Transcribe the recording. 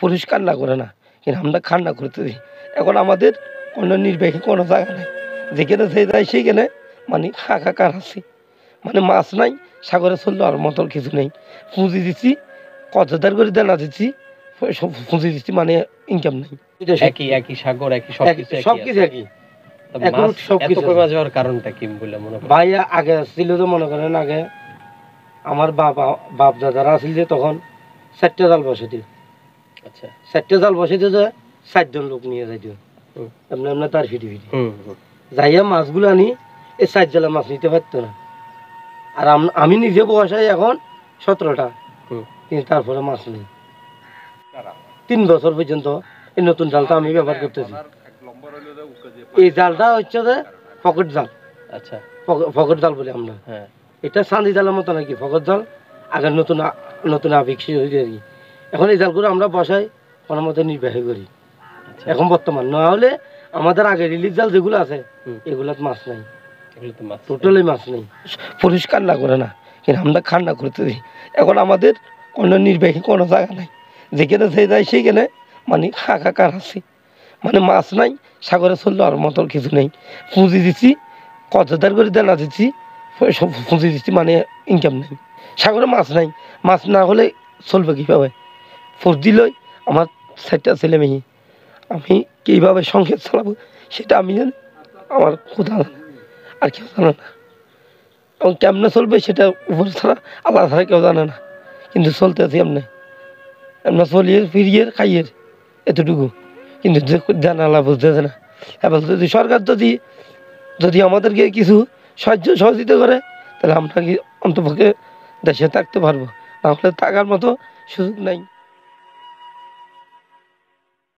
পুরুষ কান্না করে না, কিন্তু আমরা কান্না করতেছি। এখন আমাদের কোনো নির্বাহী কোনো জায়গা নেই, যেখানে যে যায় সেইখানে মানে হাহাকার আছে। মানে মাছ নাই, সাগরে চললো আর মতন কিছু নেই। পুঁজি দিচ্ছি, কতদার করে দেনা দিচ্ছি, পুঁজি দিচ্ছি, মানে ইনকাম নেই। একই একই সাগর, একই সবকিছু একই। এখন সবকিছু কমে যাওয়ার কারণটা কি বলে মনে করেন? ভাই আগে ছিল তো, মনে করেন আগে আমার বাপ দাদারা আসছিল যে তখন 4টা জাল বসে দিল। আচ্ছা, 4টা জাল বসে দিয়ে 4জন লোক নিয়ে যাইতো এমনি এমনি তার ফিটি যাইয়া মাছগুলো আনি, এই 4 জালে মাছ নিতে পারতো না। আর আমি নিজে বসাই এখন 17টা, কিন্তু তারপরে মাছ নেই। 3 বছর পর্যন্ত এই নতুন জালটা আমি ব্যবহার করতেছি। এই জালটা হচ্ছে যে পকেট জাল। আচ্ছা, পকেট জাল বলি আমরা। এটা চাঁদি জালের মতো নাকি পকেট জাল, আগের নতুন নতুন আবেগ হয়েছে আর কি। এখন এই জালগুলো আমরা বসাই কোনো মতো নির্বাহ করি এখন বর্তমান। না হলে আমাদের আগে রিলিজ জাল যেগুলো আছে এগুলোতে মাছ নাই, টোটালি মাছ নেই। পুরুষ কান্না করে না, কিন্তু আমরা কান্না করতেছি। এখন আমাদের কোনো নির্বাহী কোনো জায়গা নাই, যেখানে যে যায় সেইখানে মানে হাহাকার আছে। মানে মাছ নাই, সাগরে চললো আর মতন কিছু নেই। পুঁজি দিচ্ছি, কতদার করে দেনা দিচ্ছি, পুঁজি দিচ্ছি, মানে ইনকাম নেই। সাগরে মাছ নাই, মাছ না হলে চলবে কীভাবে? ফুস দিলই আমার 4টা ছেলে মেয়ে, আমি কীভাবে সংসার চালাবো সেটা আমি জানি, আমার কোথা আর কেউ জানে না। এবং কেমনে চলবে সেটা উপর ছাড়া আল্লাহ ছাড়া কেউ জানে না। কিন্তু চলতে আছি এমনি এমনি চলিয়ে ফিরিয়ে খাইয়ে এতটুকু, কিন্তু জানা আল্লাহ বুঝতেছে না। এবার যদি সরকার যদি আমাদেরকে কিছু সাহায্য সহযোগিতা করে, তাহলে আমরা কি অন্তপক্ষে দেশে থাকতে পারবো, না হলে থাকার মতো সুযোগ নাই।